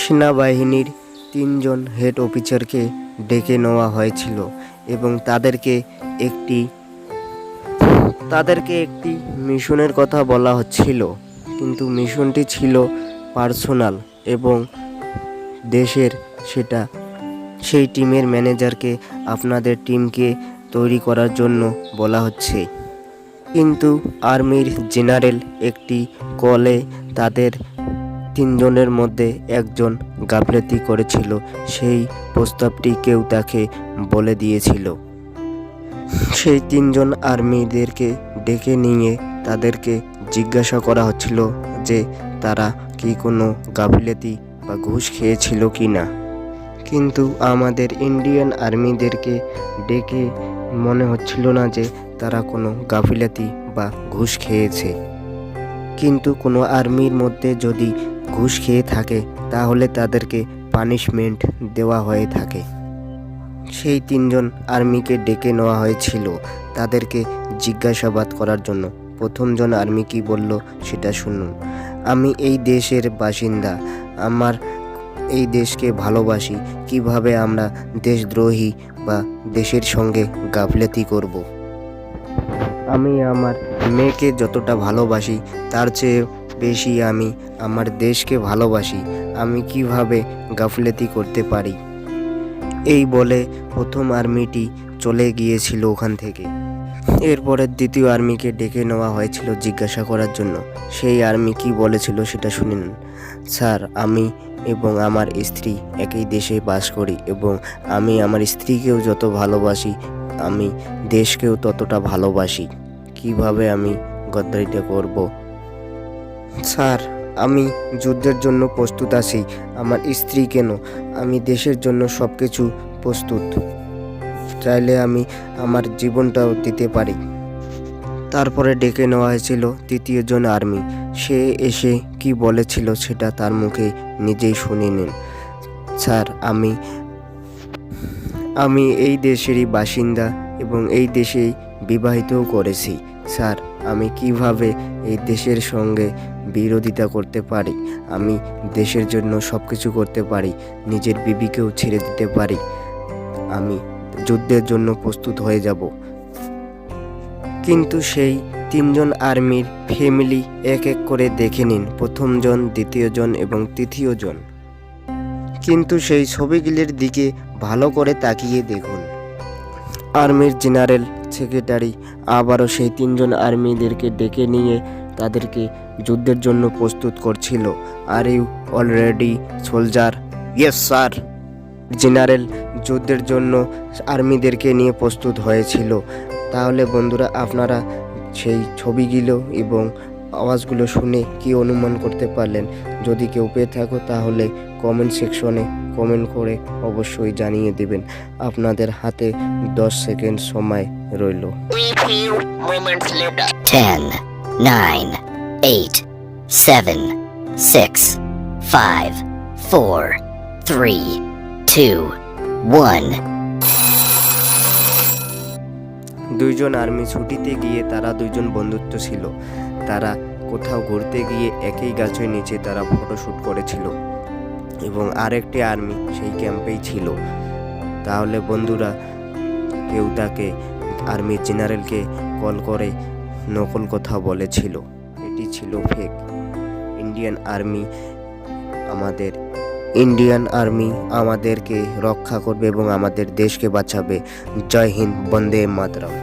সেনাবাহিনীর ৩ জন হেড অফিসারকে ডেকে নেওয়া হয়েছিল এবং তাদেরকে একটি মিশনের কথা বলা হচ্ছিল, কিন্তু মিশনটি ছিল পার্সোনাল এবং দেশের সেই টিমের ম্যানেজারকে আপনাদের টিমকে তৈরি করার জন্য বলা হচ্ছে। কিন্তু আর্মির জেনারেল একটি কলে তাদের ৩ জনের মধ্যে একজন গাফিলতি করেছিল, সেই প্রস্তাবটি কেউ তাকে বলে দিয়েছিল। সেই ৩ জন আর্মিদেরকে ডেকে নিয়ে তাদেরকে জিজ্ঞাসা করা হচ্ছিল যে তারা কি কোনো গাফিলতি বা ঘুষ খেয়েছিল কি না। কিন্তু আমাদের ইন্ডিয়ান আর্মিদেরকে ডেকে মনে হচ্ছিল না যে তারা কোনো গাফিলতি বা ঘুষ খেয়েছে। কিন্তু কোনো আর্মির মধ্যে যদি ঘুষ খেয়ে থাকে তাহলে তাদেরকে পানিশমেন্ট দেওয়া হয়ে থাকে। সেই ৩ জন আর্মিকে ডেকে নেওয়া হয়েছিল তাদেরকে জিজ্ঞাসাবাদ করার জন্য। প্রথম জন আর্মি কি বলল সেটা শুনুন। আমি এই দেশের বাসিন্দা, আমার এই দেশকে ভালোবাসি, কিভাবে আমরা দেশদ্রোহী বা দেশের সঙ্গে গাফিলতি করব। আমি আমার মেয়েকে যতটা ভালোবাসি তার চেয়ে বেশি আমি আমার দেশকে ভালোবাসি, আমি কিভাবে গাফিলতি করতে পারি। এই বলে প্রথম আর্মিটি চলে গিয়েছিল ওখান থেকে। এরপরে দ্বিতীয় আর্মিকে ডেকে নেওয়া হয়েছিল জিজ্ঞাসা করার জন্য। সেই আর্মি কি বলেছিল সেটা শুনে নিন। স্যার, আমি এবং আমার স্ত্রী একই দেশে বাস করি এবং আমি আমার স্ত্রীকেও যত ভালোবাসি আমি দেশকেও ততটা ভালোবাসি, কিভাবে আমি গদ্দারিটা করব। স্যার, আমি যুদ্ধের জন্য প্রস্তুত আছি, আমার স্ত্রী কেন, আমি দেশের জন্য সব কিছু প্রস্তুত, চাইলে আমি আমার জীবনটাও দিতে পারি। তারপরে ডেকে নেওয়া হয়েছিল তৃতীয় জন আর্মি। সে এসে কি বলেছিল সেটা তার মুখে নিজেই শুনে নিন। স্যার, আমি এই দেশেরই বাসিন্দা এবং এই দেশেই বিবাহিতও করেছি। স্যার, আমি কিভাবে এই দেশের সঙ্গে বিরোধিতা করতে পারি, আমি দেশের জন্য সব কিছু করতে পারি, নিজের বিবিকেও ছেড়ে দিতে পারি, আমি যুদ্ধের জন্য প্রস্তুত হয়ে যাব। কিন্তু সেই ৩ জন আর্মির ফ্যামিলি এক এক করে দেখে নিন, প্রথম জন, দ্বিতীয় জন এবং তৃতীয় জন। কিন্তু সেই ছবিগুলির দিকে ভালো করে তাকিয়ে দেখুন। আর্মির জেনারেল সেক্রেটারি আবারও সেই ৩ জন আর্মিদেরকে ডেকে নিয়ে তাদেরকে যুদ্ধের জন্য প্রস্তুত করছিল। Are you already soldier? Yes sir. General যুদ্ধের জন্য আর্মিদেরকে নিয়ে প্রস্তুত হয়েছিল। তাহলে বন্ধুরা, আপনারা সেই ছবিগুলো এবং আওয়াজগুলো শুনে কি অনুমান করতে পারলেন? যদি কেউ পেয়ে থাকো তাহলে কমেন্ট সেকশনে কমেন্ট করে অবশ্যই জানিয়ে দেবেন। আপনাদের হাতে 10 সেকেন্ড সময় রইল। 10, 9, 8, 7, 6, 5, 4, 3, 2, 1. 2 জন আর্মি ছুটিতে গিয়ে তারা 2 জন বন্ধুত্ব ছিল। তারা কোথাও ঘুরতে গিয়ে একই গাছের নিচে তারা ফটোশ্যুট করেছিল এবং আরেকটি আর্মি সেই ক্যাম্পেই ছিল। তাহলে বন্ধুরা, কেউ তাকে আর্মির জেনারেলকে কল করে নকল কথা বলেছিল। এটি ছিল ফেক। ইন্ডিয়ান আর্মি আমাদেরকে রক্ষা করবে এবং আমাদের দেশকে বাঁচাবে। জয় হিন্দ, বন্দে মাতরম।